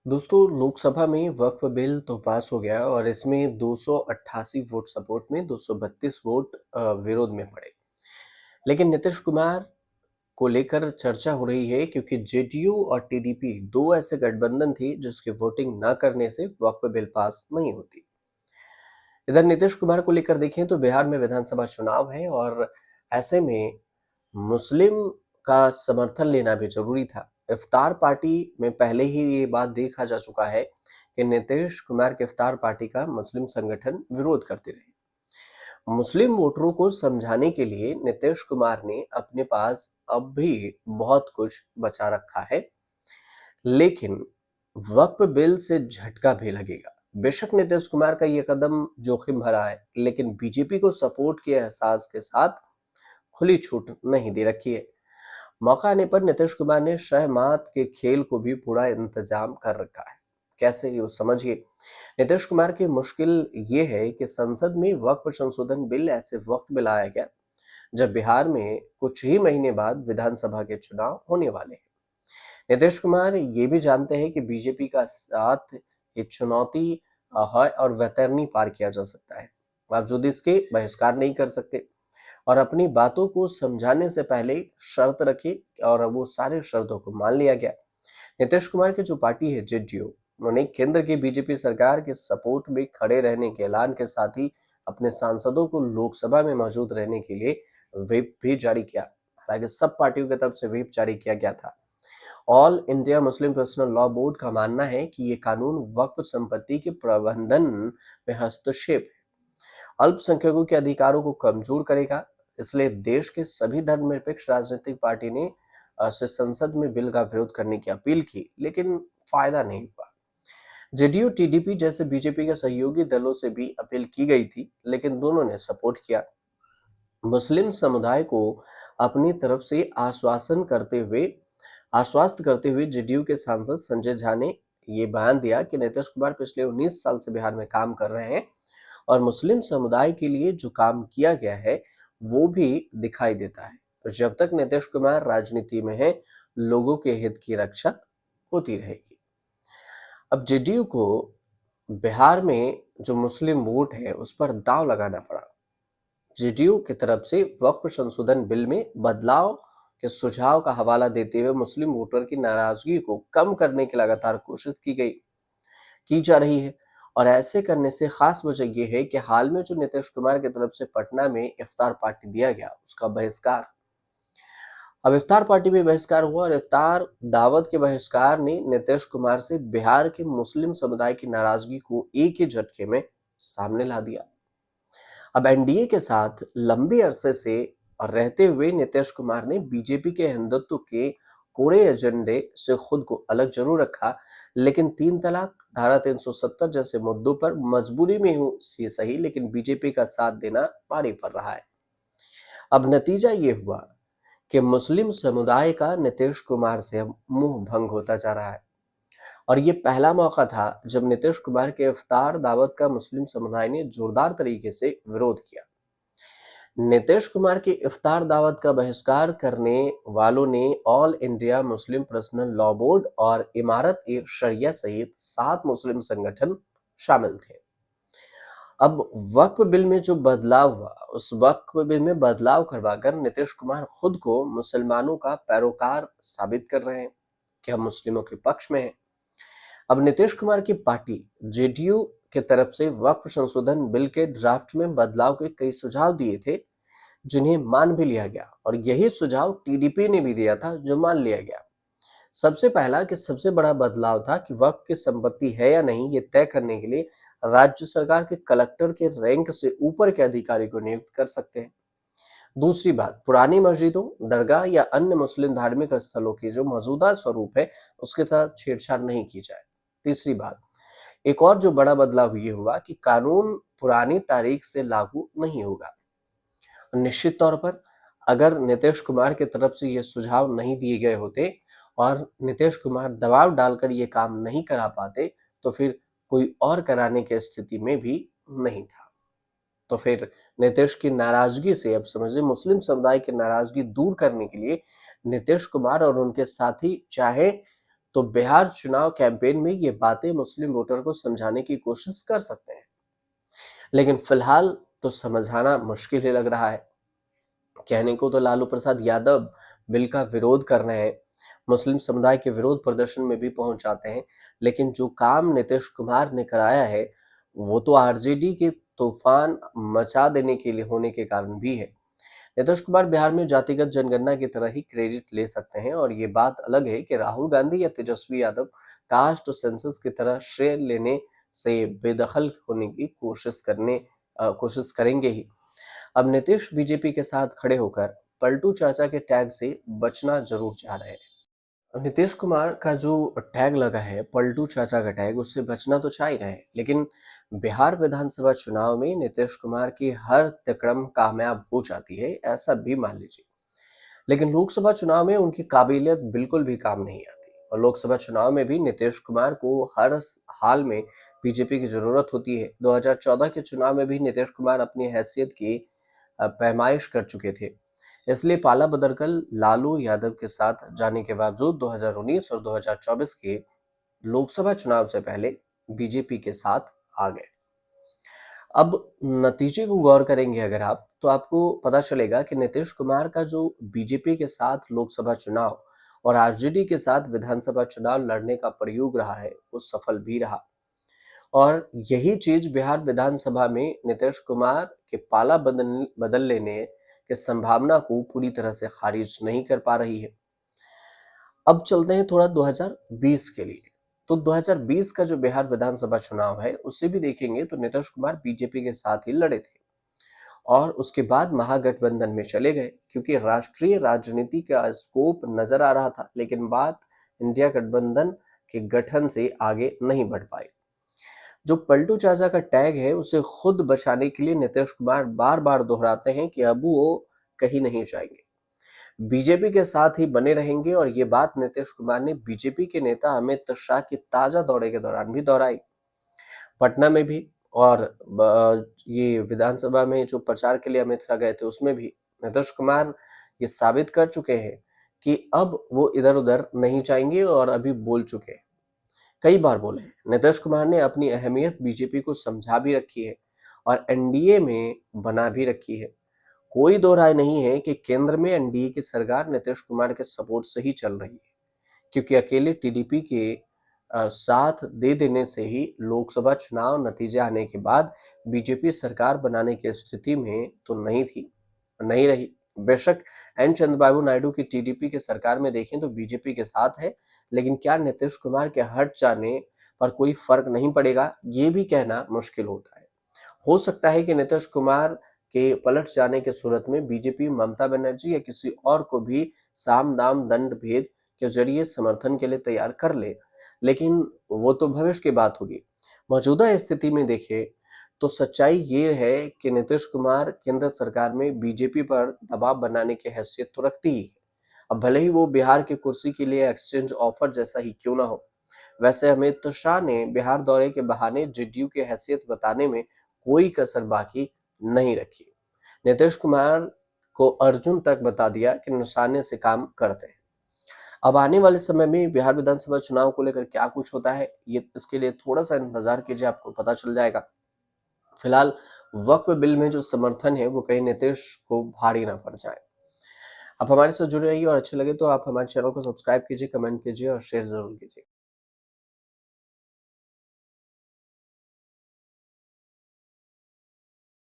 दोस्तों, लोकसभा में वक्फ बिल तो पास हो गया और इसमें 288 वोट सपोर्ट में 232 वोट विरोध में पड़े। लेकिन नीतीश कुमार को लेकर चर्चा हो रही है क्योंकि जेडीयू और टीडीपी दो ऐसे गठबंधन थी जिसकी वोटिंग न करने से वक्फ बिल पास नहीं होती। इधर नीतीश कुमार को लेकर देखें तो बिहार में विधानसभा चुनाव है और ऐसे में मुस्लिम का समर्थन लेना भी जरूरी था। इफ्तार पार्टी में पहले ही ये बात देखा जा चुका है कि नीतीश कुमार के इफ्तार पार्टी का मुस्लिम संगठन विरोध करते रहे। मुस्लिम वोटरों को समझाने के लिए नीतीश कुमार ने अपने पास अब भी बहुत कुछ बचा रखा है, लेकिन वक्फ बिल से झटका भी लगेगा। बेशक नीतीश कुमार का ये कदम जोखिम भरा है, लेकिन बीजेपी को सपोर्ट के एहसास के साथ खुली छूट नहीं दे रखी है। मौका आने पर नीतीश कुमार ने शह मात के खेल को भी पूरा इंतजाम कर रखा है। कैसे, ये समझिए। नीतीश कुमार की मुश्किल ये है कि संसद में वक्फ संशोधन बिल ऐसे वक्त में लाया गया जब बिहार में कुछ ही महीने बाद विधानसभा के चुनाव होने वाले हैं। नीतीश कुमार ये भी जानते हैं कि बीजेपी का साथ एक चुनौती है और वैतरणी पार किया जा सकता है। बावजूद इसके बहिष्कार नहीं कर सकते और अपनी बातों को समझाने से पहले शर्त रखी और वो सारे शर्तों को मान लिया गया। नीतीश कुमार की जो पार्टी है जेडीयू, उन्होंने केंद्र की बीजेपी सरकार के सपोर्ट में खड़े रहने के ऐलान के साथ ही अपने सांसदों को लोकसभा में मौजूद रहने के लिए व्हिप भी जारी किया। हालांकि सब पार्टियों की तरफ से व्हिप जारी किया गया था। All India Muslim personal law board का मानना है कि ये कानून वक्फ संपत्ति के प्रबंधन में हस्तक्षेप है, अल्पसंख्यकों के अधिकारों को कमजोर करेगा। इसलिए देश के सभी धर्मनिरपेक्ष राजनीतिक पार्टी ने से संसद में बिल का विरोध करने की अपील की, लेकिन फायदा नहीं हुआ। जेडीयू टीडीपी जैसे बीजेपी के सहयोगी दलों से भी अपील की गई थी, लेकिन दोनों ने सपोर्ट किया। मुस्लिम समुदाय को अपनी तरफ से आश्वस्त करते हुए जेडीयू के सांसद संजय झा ने ये बयान दिया कि नीतीश कुमार पिछले 19 साल से बिहार में काम कर रहे हैं और मुस्लिम समुदाय के लिए जो काम किया गया है वो भी दिखाई देता है। तो जब तक नीतीश कुमार राजनीति में है, लोगों के हित की रक्षा होती रहेगी। अब जेडीयू को बिहार में जो मुस्लिम वोट है उस पर दांव लगाना पड़ा। जेडीयू की तरफ से वक्फ संशोधन बिल में बदलाव के सुझाव का हवाला देते हुए मुस्लिम वोटर की नाराजगी को कम करने की लगातार कोशिश की जा रही है। और ऐसे करने से खास वजह यह है कि हाल में जो नीतीश कुमार की तरफ से पटना में इफ्तार पार्टी दिया गया उसका बहिष्कार। अब इफ्तार पार्टी में बहिष्कार हुआ और इफ्तार दावत के बहिष्कार ने नीतीश कुमार से बिहार के मुस्लिम समुदाय की नाराजगी को एक ही झटके में सामने ला दिया। अब एनडीए के साथ लंबे अरसे से रहते हुए नीतीश कुमार ने बीजेपी के हिंदुत्व के कोरे एजेंडे से खुद को अलग जरूर रखा, लेकिन 3 तलाक, धारा 370 जैसे मुद्दों पर मजबूरी में हूं ये सही, लेकिन बीजेपी का साथ देना भारी पड़ रहा है। अब नतीजा ये हुआ कि मुस्लिम समुदाय का नीतीश कुमार से अब मुंह भंग होता जा रहा है और ये पहला मौका था जब नीतीश कुमार के इफ्तार दावत का मुस्लिम समुदाय ने जोरदार तरीके से विरोध किया। नीतीश कुमार की इफ्तार दावत का बहिष्कार करने वालों ने all India Muslim personal law board और इमारत ए शरिया सहित 7 मुस्लिम संगठन शामिल थे। अब वक्फ बिल में जो बदलाव हुआ उस वक्फ बिल में बदलाव करवाकर नीतीश कुमार खुद को मुसलमानों का पैरोकार साबित कर रहे हैं कि हम मुस्लिमों के पक्ष में हैं। अब नीतीश कुमार की पार्टी जेडीयू की तरफ से वक्फ संशोधन बिल के ड्राफ्ट में बदलाव के कई सुझाव दिए थे जिन्हें मान भी लिया गया और यही सुझाव टीडीपी ने भी दिया था जो मान लिया गया। सबसे पहला कि सबसे बड़ा बदलाव था कि वक्फ की संपत्ति है या नहीं ये तय करने के लिए राज्य सरकार के कलेक्टर के रैंक से ऊपर के अधिकारी को नियुक्त कर सकते हैं। दूसरी बात, पुरानी मस्जिदों, दरगाह या अन्य मुस्लिम धार्मिक स्थलों की जो मौजूदा स्वरूप है उसके साथ छेड़छाड़ नहीं की जाए। तीसरी बात, एक और जो बड़ा बदलाव ये हुआ कि कानून पुरानी तारीख से लागू नहीं होगा। निश्चित तौर पर अगर नीतीश कुमार की तरफ से ये सुझाव नहीं दिए गए होते और नीतीश कुमार दबाव डालकर ये काम नहीं करा पाते तो फिर कोई और कराने की स्थिति में भी नहीं था। तो फिर नीतीश की नाराजगी से, अब समझिए मुस्लिम समुदाय की नाराजगी दूर करने के लिए नीतीश कुमार और उनके साथी चाहे तो बिहार चुनाव कैंपेन में ये बातें मुस्लिम वोटर को समझाने की कोशिश कर सकते हैं, लेकिन फिलहाल तो समझाना मुश्किल ही लग रहा है। कहने को तो लालू प्रसाद यादव बिल का विरोध कर रहे हैं, मुस्लिम समुदाय के विरोध प्रदर्शन में भी पहुंच जाते हैं, लेकिन जो काम नीतीश कुमार ने कराया है वो तो आरजेडी के तूफान मचा देने के लिए होने के कारण भी है। नीतीश कुमार बिहार में जातिगत जनगणना की तरह ही क्रेडिट ले सकते हैं, और ये बात अलग है कि राहुल गांधी या तेजस्वी यादव कास्ट सेंसस की तरह श्रेय लेने से बेदखल होने की कोशिश करेंगे ही। अब नीतीश बीजेपी के साथ खड़े होकर पलटू चाचा के टैग से बचना जरूर चाह रहे हैं। नीतीश कुमार का जो टैग लगा है, पलटू चाचा का टैग, उससे बचना तो चाह ही रहे हैं, लेकिन बिहार विधानसभा चुनाव में नीतीश कुमार की हर तिकड़म कामयाब हो जाती है, ऐसा भी मान लीजिए। लेकिन लोकसभा चुनाव में उनकी काबिलियत बिल्कुल भी काम नहीं आती, और लोकसभा चुनाव में भी नीतीश कुमार को हर हाल में बीजेपी की जरूरत होती है। 2014 के चुनाव में भी नीतीश कुमार अपनी हैसियत की पैमाइश कर चुके थे, इसलिए पाला बदलकर लालू यादव के साथ जाने के बावजूद 2019 और 2024 के लोकसभा चुनाव से पहले बीजेपी के साथ आ गए। अब नतीजे को गौर करेंगे अगर आप, तो आपको पता चलेगा कि नीतीश कुमार का जो बीजेपी के साथ लोकसभा चुनाव और आरजेडी के साथ विधानसभा चुनाव लड़ने का प्रयोग रहा है, वो सफल भी रहा। और यही चीज बिहार विधानसभा में नीतीश कुमार के पाला बदल लेने की संभावना को पूरी तरह से खारिज नहीं कर पा रही है। अब चलते हैं थोड़ा 2020 के लिए। तो 2020 का जो बिहार विधानसभा चुनाव है उसे भी देखेंगे तो नीतीश कुमार बीजेपी के साथ ही लड़े थे, और उसके बाद महागठबंधन में चले गए, क्योंकि राष्ट्रीय राजनीति का स्कोप नजर आ रहा था, लेकिन बात इंडिया गठबंधन के गठन से आगे नहीं बढ़ पाई। जो पलटू चाचा का टैग है उसे खुद बचाने के लिए नीतीश कुमार बार बार दोहराते हैं कि अब वो कहीं नहीं जाएंगे, बीजेपी के साथ ही बने रहेंगे। और ये बात नीतीश कुमार ने बीजेपी के नेता अमित शाह की ताजा दौरे के दौरान भी दोहराई, पटना में भी, और ये विधानसभा में जो प्रचार के लिए अमित शाह गए थे उसमें भी नीतीश कुमार ये साबित कर चुके हैं कि अब वो इधर उधर नहीं जाएंगे, और अभी बोल चुके हैं, कई बार बोले हैं। नीतीश कुमार ने अपनी अहमियत बीजेपी को समझा भी रखी है और एनडीए में बना भी रखी है। कोई दो राय नहीं है कि केंद्र में एनडीए की सरकार नीतीश कुमार के सपोर्ट से ही चल रही है, क्योंकि अकेले टीडीपी के साथ दे देने से ही लोकसभा चुनाव नतीजे आने के बाद बीजेपी सरकार बनाने की स्थिति में तो नहीं रही। बेशक एन चंद्रबाबू नायडू की टीडीपी की सरकार में देखें तो बीजेपी के साथ है, लेकिन क्या नीतीश कुमार के हट जाने पर कोई फर्क नहीं पड़ेगा, ये भी कहना मुश्किल होता है। हो सकता है कि नीतीश कुमार के पलट जाने की सूरत में बीजेपी ममता बनर्जी या किसी और को भी साम दाम दंड भेद के जरिए समर्थन के लिए तैयार कर ले, लेकिन वो तो भविष्य की बात होगी। मौजूदा स्थिति में देखें तो सच्चाई ये है कि नीतीश कुमार केंद्र सरकार में बीजेपी पर दबाव बनाने की हैसियत तो रखती ही है, अब भले ही वो बिहार की कुर्सी के लिए एक्सचेंज ऑफर जैसा ही क्यों ना हो। वैसे अमित शाह ने बिहार दौरे के बहाने जेडीयू की हैसियत बताने में कोई कसर बाकी नहीं रखी। नीतीश कुमार को अर्जुन तक बता दिया कि निशाने से काम करते हैं। अब आने वाले समय में बिहार विधानसभा चुनाव को लेकर क्या कुछ होता है, ये इसके लिए थोड़ा सा इंतजार कीजिए, आपको पता चल जाएगा। फिलहाल वक्फ बिल में जो समर्थन है वो कहीं नीतीश को भारी ना पड़ जाए। आप हमारे साथ जुड़े रहिए, और अच्छे लगे तो आप हमारे चैनल को सब्सक्राइब कीजिए, कमेंट कीजिए और शेयर जरूर कीजिए।